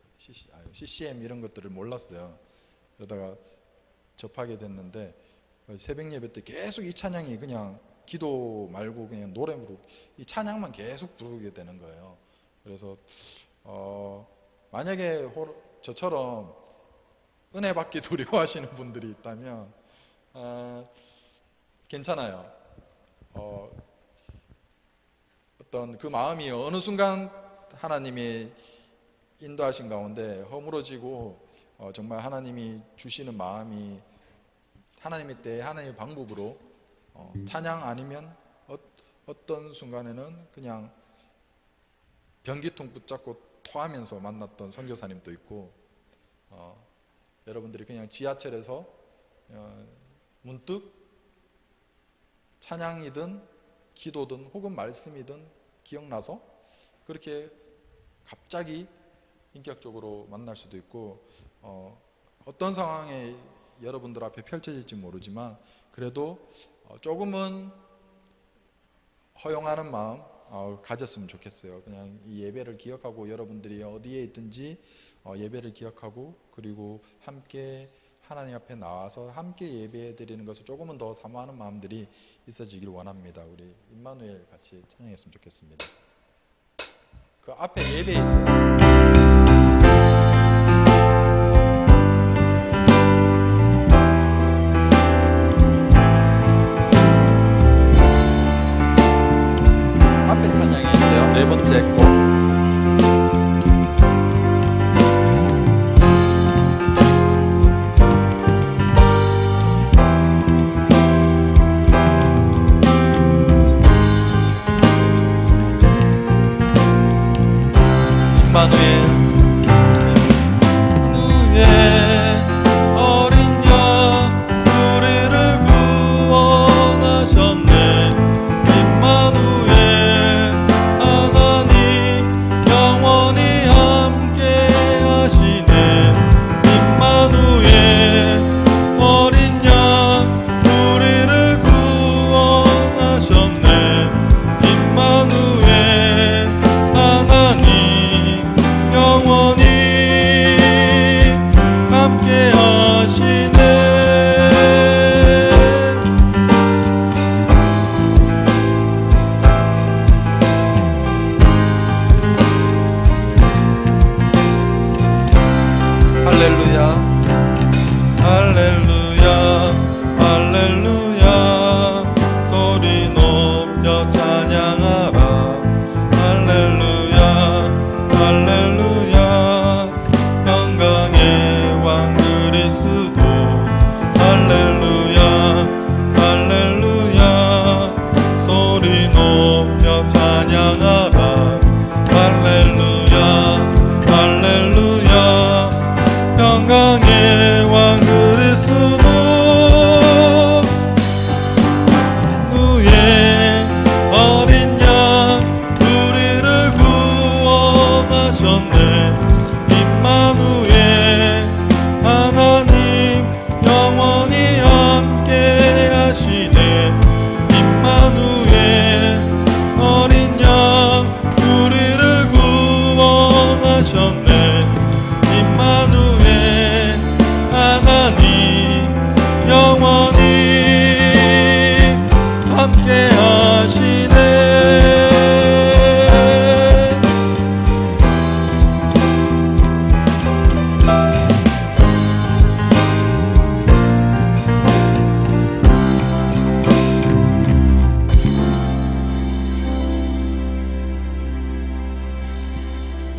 CCM 이런 것들을 몰랐어요. 그러다가 접하게 됐는데, 새벽 예배 때 계속 이 찬양이 그냥 기도 말고 그냥 노래 부르고 이 찬양만 계속 부르게 되는 거예요. 그래서 만약에 저처럼 은혜 받기 두려워하시는 분들이 있다면 괜찮아요. 어떤 그 마음이 어느 순간 하나님이 인도하신 가운데 허물어지고 정말 하나님이 주시는 마음이 하나님의 때 하나님의 방법으로 찬양 아니면 어떤 순간에는 그냥 변기통 붙잡고 토하면서 만났던 선교사님도 있고, 여러분들이 그냥 지하철에서 문득 찬양이든 기도든 혹은 말씀이든 기억나서 그렇게 갑자기 인격적으로 만날 수도 있고, 어떤 상황에 여러분들 앞에 펼쳐질지 모르지만 그래도 조금은 허용하는 마음 가졌으면 좋겠어요. 그냥 이 예배를 기억하고, 여러분들이 어디에 있든지 예배를 기억하고, 그리고 함께 하나님 앞에 나와서 함께 예배 드리는 것을 조금은 더 사모하는 마음들이 있어지길 원합니다. 우리 임마누엘 같이 찬양했으면 좋겠습니다. 그 앞에 예배 있어요. 앞에 찬양이 있어요. 네 번째 곡. 임마누엘 어린 양 우리를 구원하셨네. 임마누엘 높여 찬양하라. 할렐루야 할렐루야. 영광의 왕 그리스도 누의 어린 양 우리를 구원하셨네. 임마누엘 하나님 영원히 함께 하시네. 임마누엘 어린 양 우리를 구원하셨네. 임마누엘 하나님 영원히 함께 하시네.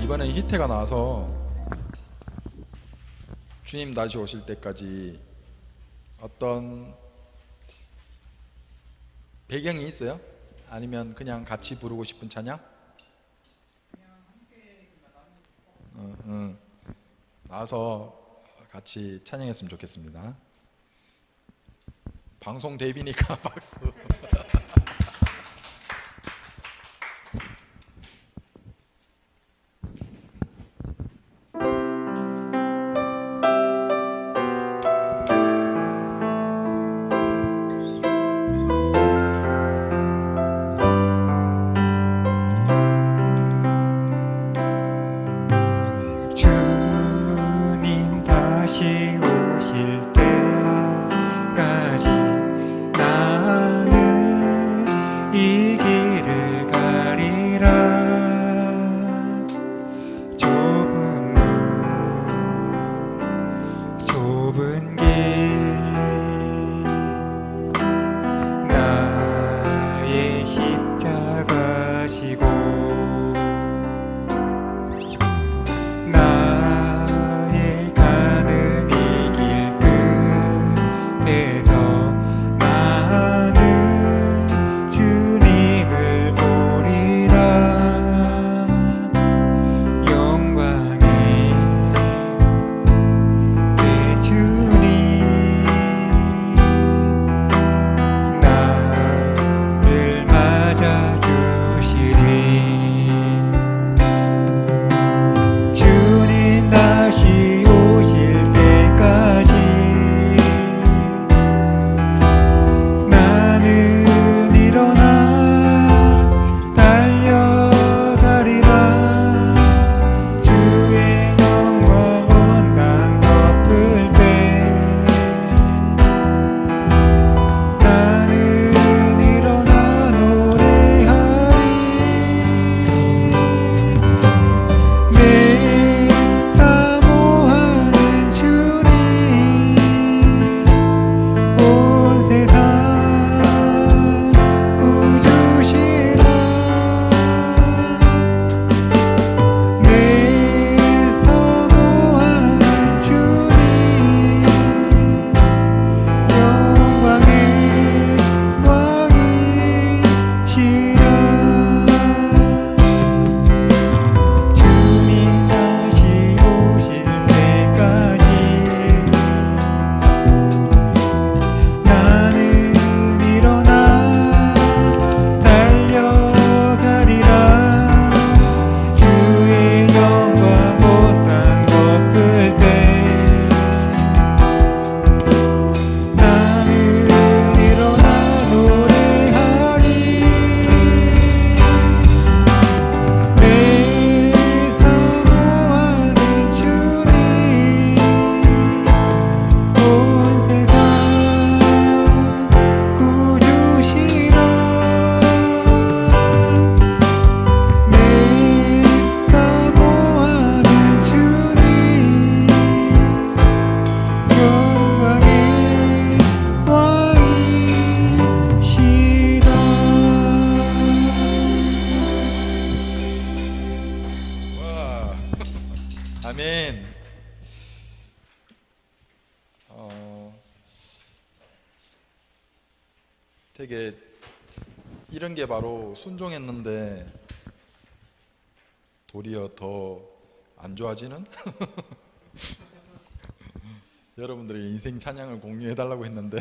이번에 희태가 나와서 주님 다시 오실 때까지 어떤 배경이 있어요? 아니면 그냥 같이 부르고 싶은 찬양? 나와서 같이 찬양했으면 좋겠습니다. 방송 데뷔니까 박수. 주님 다시 오실 때까지 나는 이 길을 가리라. 좁은 문 좁은 길 나의 십자가 지고 나의 가는 이 길 끝에서 나는 주님을 보리라. 영광의 내 주님 나를 맞아주시리. 주님 다시 오실 때까지 나는 일어나 달려가리라. 주의 영광 온 땅 덮을 때 나는 일어나 노래하리. 내 사모하는 주님 온 세상 구주시라. 내 사모하는 주님 영광의 왕이시라. 주님 다시 오실 때까지 나는 일어나 달려가리라. 주의 영광 온 땅 덮을 때 나는 일어나 노래하리. 내 사모하는 주님 온 세상 구주시라. 내 사모하는 주님 영광의 왕이시라. 와. 아멘. 되게 이런 게 바로 순종했는데 도리어 더 안 좋아지는 여러분들의 인생 찬양을 공유해 달라고 했는데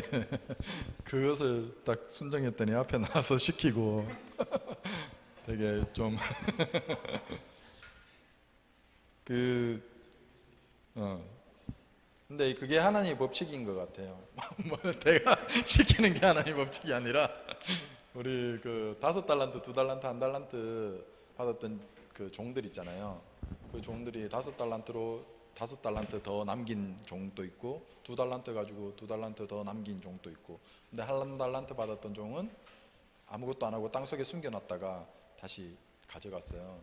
그것을 딱 순종했더니 앞에 나와서 시키고 되게 좀 근데 그게 하나님의 법칙인 것 같아요. 뭐 내가 시키는 게 하나님의 법칙이 아니라 우리 그 5달란트, 2달란트, 1달란트 받았던 그 종들 있잖아요. 그 종들이 5달란트 더 남긴 종도 있고 2달란트 가지고 2달란트 더 남긴 종도 있고, 근데 1달란트 받았던 종은 아무것도 안 하고 땅속에 숨겨놨다가 다시 가져갔어요.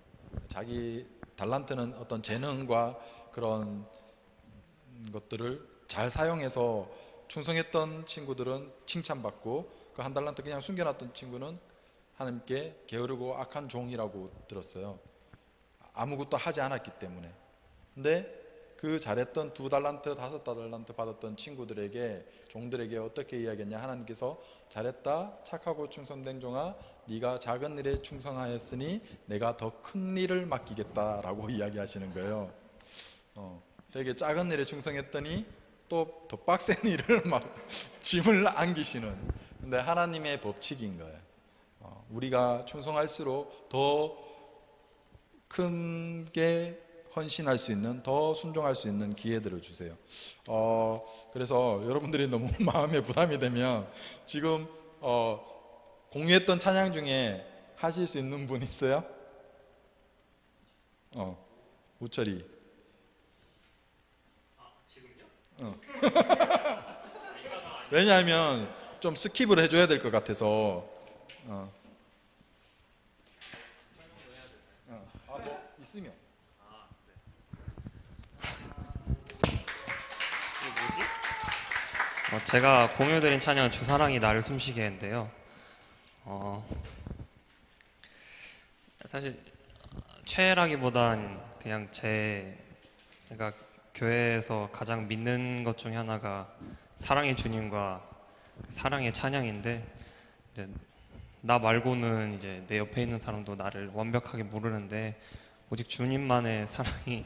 자기 달란트는 어떤 재능과 그런 것들을 잘 사용해서 충성했던 친구들은 칭찬받고, 그 1달란트 그냥 숨겨놨던 친구는 하나님께 게으르고 악한 종이라고 들었어요. 아무것도 하지 않았기 때문에. 근데 그 잘했던 2달란트, 5달란트 받았던 친구들에게, 종들에게 어떻게 이야기했냐? 하나님께서 잘했다, 착하고 충성된 종아, 네가 작은 일에 충성하였으니 내가 더 큰 일을 맡기겠다라고 이야기하시는 거예요. 되게 작은 일에 충성했더니 또 더 빡센 일을 막 짐을 안기시는, 근데 하나님의 법칙인 거예요. 우리가 충성할수록 더 큰 게 헌신할 수 있는, 더 순종할 수 있는 기회들을 주세요. 그래서 여러분들이 너무 마음에 부담이 되면 지금 공유했던 찬양 중에 하실 수 있는 분 있어요? 우철이. 지금요? 왜냐하면 좀 스킵을 해줘야 될 것 같아서. 뭐 있으면. 제가 공유드린 찬양은 주사랑이 나를 숨쉬게 했는데요. 사실 최애라기보단 그냥 제가 교회에서 가장 믿는 것 중에 하나가 사랑의 주님과 사랑의 찬양인데, 이제 나 말고는 이제 내 옆에 있는 사람도 나를 완벽하게 모르는데 오직 주님만의 사랑이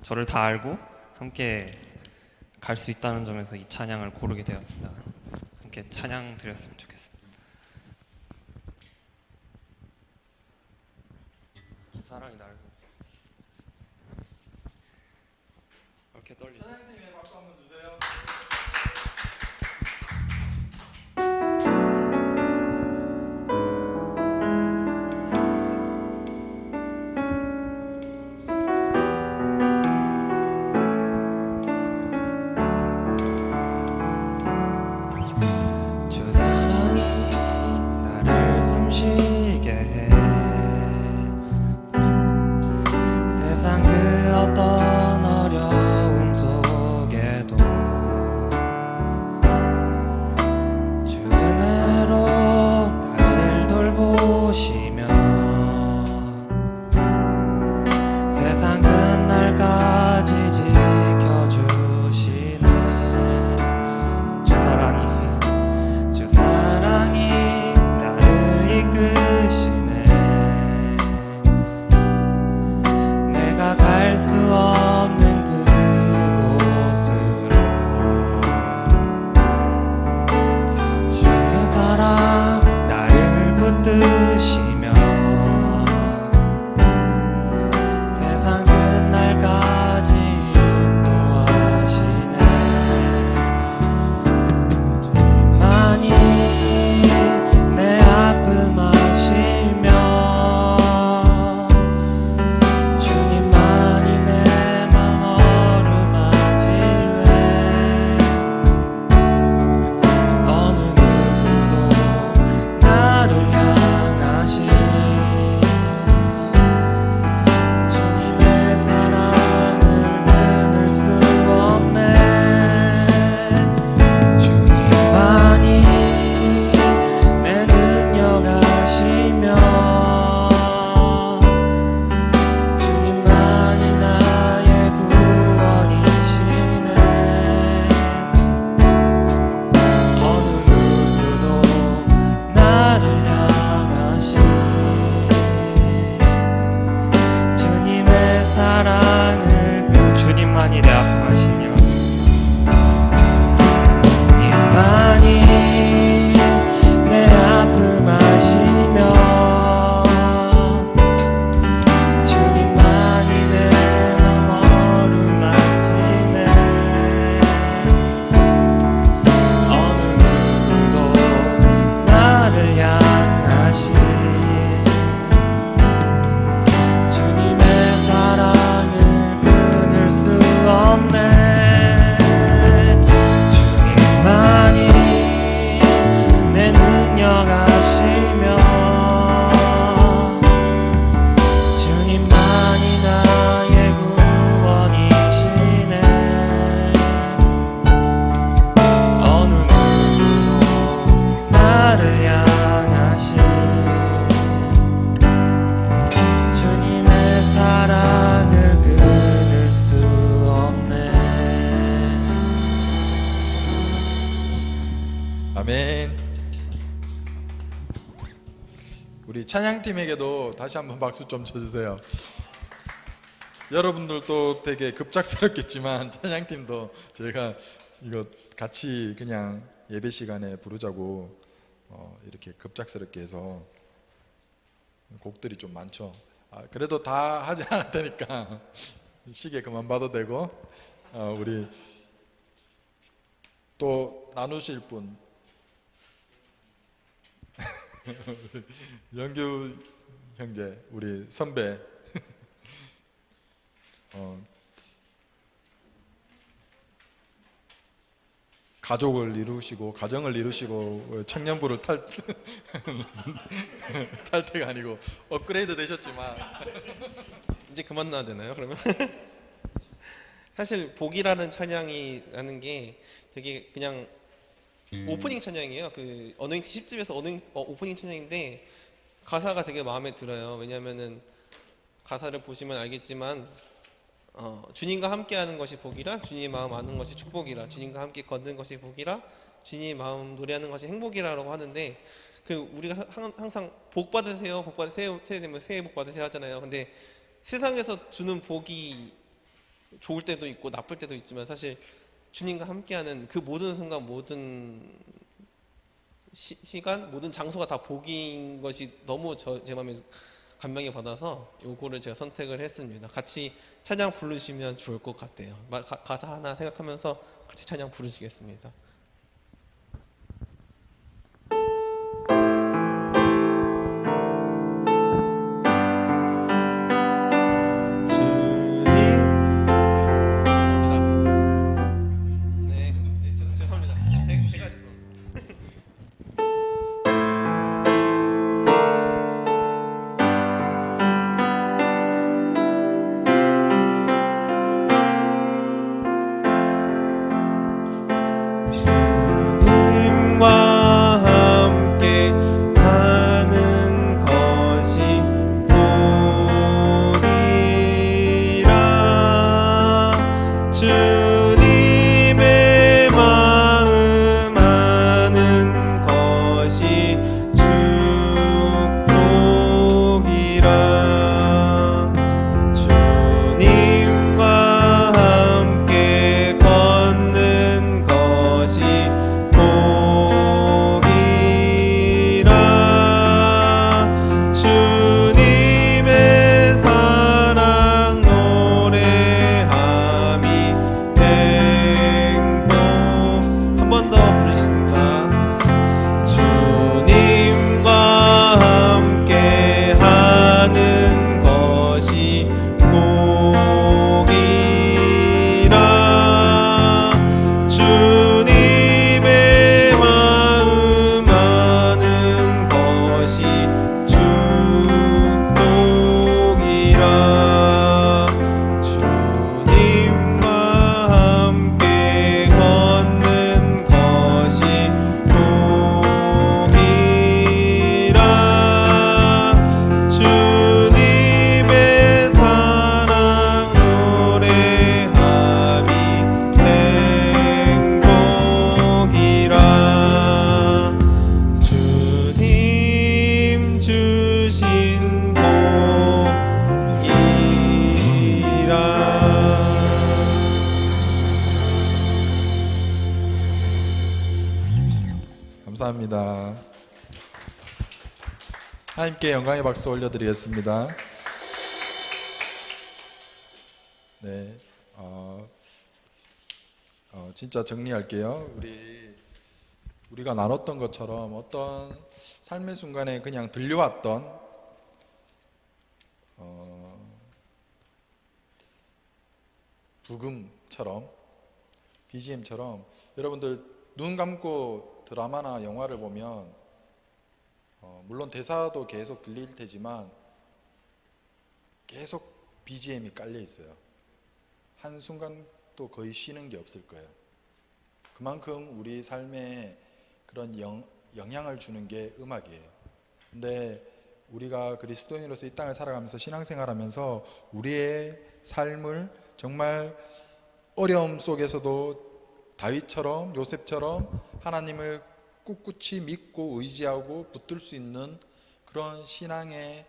저를 다 알고 함께 갈 수 있다는 점에서 이 찬양을 고르게 되었습니다. 함께 찬양 드렸으면 좋겠습니다. 사랑이 나를 이렇게 떨리죠. 찬양팀에 박수 한번 주세요. 주 사랑이 나를 숨쉬게 해. 세상 그 어떤 어려움 속에도 찬양팀에게도 다시 한번 박수 좀 쳐주세요. 여러분들도 되게 급작스럽겠지만 찬양팀도 저희가 이거 같이 그냥 예배 시간에 부르자고 이렇게 급작스럽게 해서 곡들이 좀 많죠. 그래도 다 하지 않을 테니까 시계 그만 봐도 되고, 우리 또 나누실 분 영규 형제, 우리 선배, 가족을 이루시고 가정을 이루시고 청년부를 탈 때가 아니고 업그레이드 되셨지만 이제 그만 나야 되나요? 그러면 사실 복이라는 찬양이라는 게 되게 그냥 오프닝 찬양이에요. 그 어노인팅 10집에서 오프닝 찬양인데 가사가 되게 마음에 들어요. 왜냐하면은 가사를 보시면 알겠지만 주님과 함께하는 것이 복이라 주님의 마음 아는 것이 축복이라 주님과 함께 걷는 것이 복이라 주님의 마음 노래하는 것이 행복이라고 하는데, 그 우리가 항상 복 받으세요, 복 받으세요, 새해 되면 새해 복 받으세요 하잖아요. 근데 세상에서 주는 복이 좋을 때도 있고 나쁠 때도 있지만 사실 주님과 함께하는 그 모든 순간, 모든 시간, 모든 장소가 다 복인 것이 너무 제 마음에 감명이 받아서 요거를 제가 선택을 했습니다. 같이 찬양 부르시면 좋을 것 같아요. 가사 하나 생각하면서 같이 찬양 부르시겠습니다. 감사합니다. 하나님께 영광의 박수 올려드리겠습니다. 네, 진짜 정리할게요. 우리가 나눴던 것처럼 어떤 삶의 순간에 그냥 들려왔던 부금처럼, BGM처럼 여러분들 눈 감고 드라마나 영화를 보면 물론 대사도 계속 들릴 테지만 계속 BGM이 깔려 있어요. 한순간도 거의 쉬는 게 없을 거예요. 그만큼 우리 삶에 그런 영향을 주는 게 음악이에요. 근데 우리가 그리스도인으로서 이 땅을 살아가면서 신앙생활하면서 우리의 삶을 정말 어려움 속에서도 다윗처럼, 요셉처럼 하나님을 꿋꿋이 믿고 의지하고 붙들 수 있는 그런 신앙의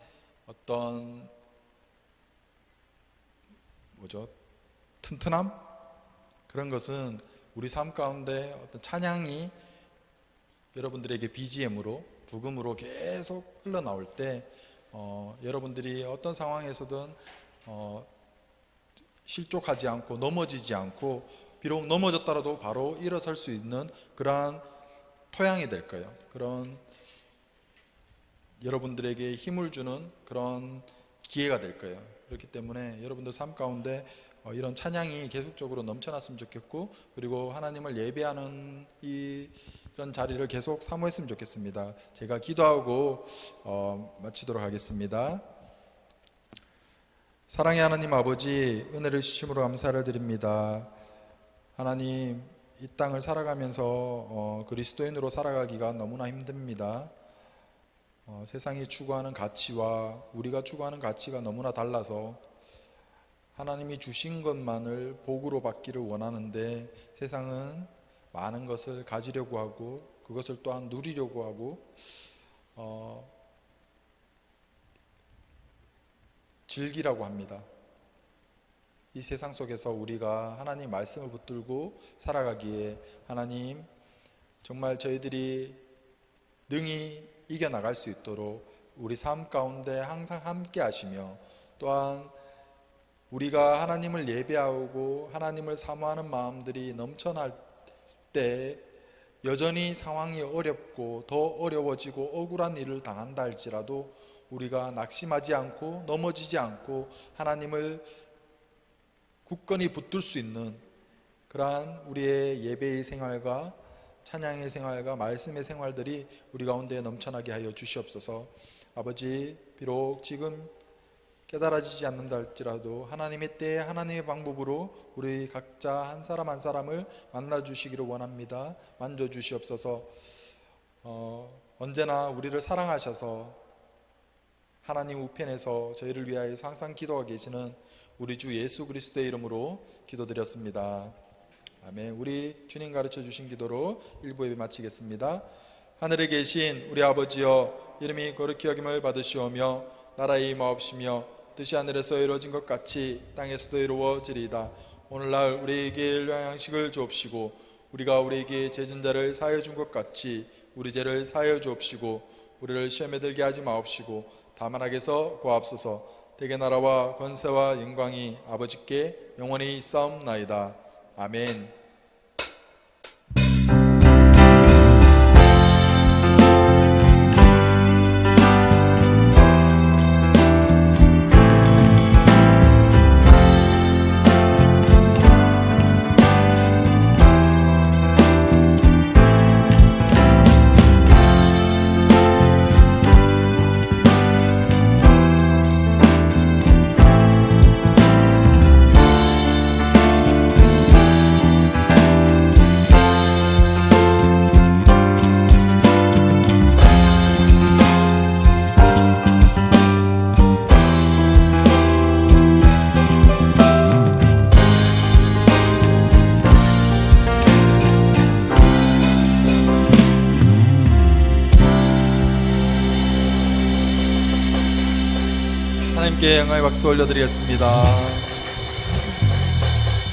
어떤 튼튼함, 그런 것은 우리 삶 가운데 어떤 찬양이 여러분들에게 BGM으로 부금으로 계속 흘러나올 때 여러분들이 어떤 상황에서든 실족하지 않고 넘어지지 않고, 비록 넘어졌더라도 바로 일어설 수 있는 그러한 토양이 될 거예요. 그런 여러분들에게 힘을 주는 그런 기회가 될 거예요. 그렇기 때문에 여러분들 삶 가운데 이런 찬양이 계속적으로 넘쳐났으면 좋겠고, 그리고 하나님을 예배하는 이런 자리를 계속 사모했으면 좋겠습니다. 제가 기도하고 마치도록 하겠습니다. 사랑의 하나님 아버지, 은혜를 주심으로 감사를 드립니다. 하나님, 이 땅을 살아가면서 그리스도인으로 살아가기가 너무나 힘듭니다. 세상이 추구하는 가치와 우리가 추구하는 가치가 너무나 달라서 하나님이 주신 것만을 복으로 받기를 원하는데, 세상은 많은 것을 가지려고 하고 그것을 또한 누리려고 하고 즐기라고 합니다. 이 세상 속에서 우리가 하나님 말씀을 붙들고 살아가기에 하나님, 정말 저희들이 능히 이겨나갈 수 있도록 우리 삶 가운데 항상 함께 하시며, 또한 우리가 하나님을 예배하고 하나님을 사모하는 마음들이 넘쳐날 때 여전히 상황이 어렵고 더 어려워지고 억울한 일을 당한다 할지라도 우리가 낙심하지 않고 넘어지지 않고 하나님을 굳건히 붙들 수 있는 그러한 우리의 예배의 생활과 찬양의 생활과 말씀의 생활들이 우리 가운데 넘쳐나게 하여 주시옵소서. 아버지, 비록 지금 깨달아지지 않는다 할지라도 하나님의 때에 하나님의 방법으로 우리 각자 한 사람 한 사람을 만나 주시기를 원합니다. 만져 주시옵소서. 언제나 우리를 사랑하셔서 하나님 우편에서 저희를 위하여 항상 기도하고 계시는 우리 주 예수 그리스도의 이름으로 기도드렸습니다. 아멘. 우리 주님 가르쳐 주신 기도로 1부 예배 마치겠습니다. 하늘에 계신 우리 아버지여, 이름이 거룩히 여김을 받으시오며 나라의 임하옵시며 뜻이 하늘에서 이루어진 것 같이 땅에서도 이루어지리이다. 오늘날 우리에게 일용할 양식을 주옵시고, 우리가 우리에게 죄진 자를 사하여 준 것 같이 우리 죄를 사하여 주옵시고, 우리를 시험에 들게 하지 마옵시고 다만 악에서 구하옵소서. 대개 나라와 권세와 영광이 아버지께 영원히 있사옵나이다. 아멘. 하나님께 영광의 박수 올려드리겠습니다.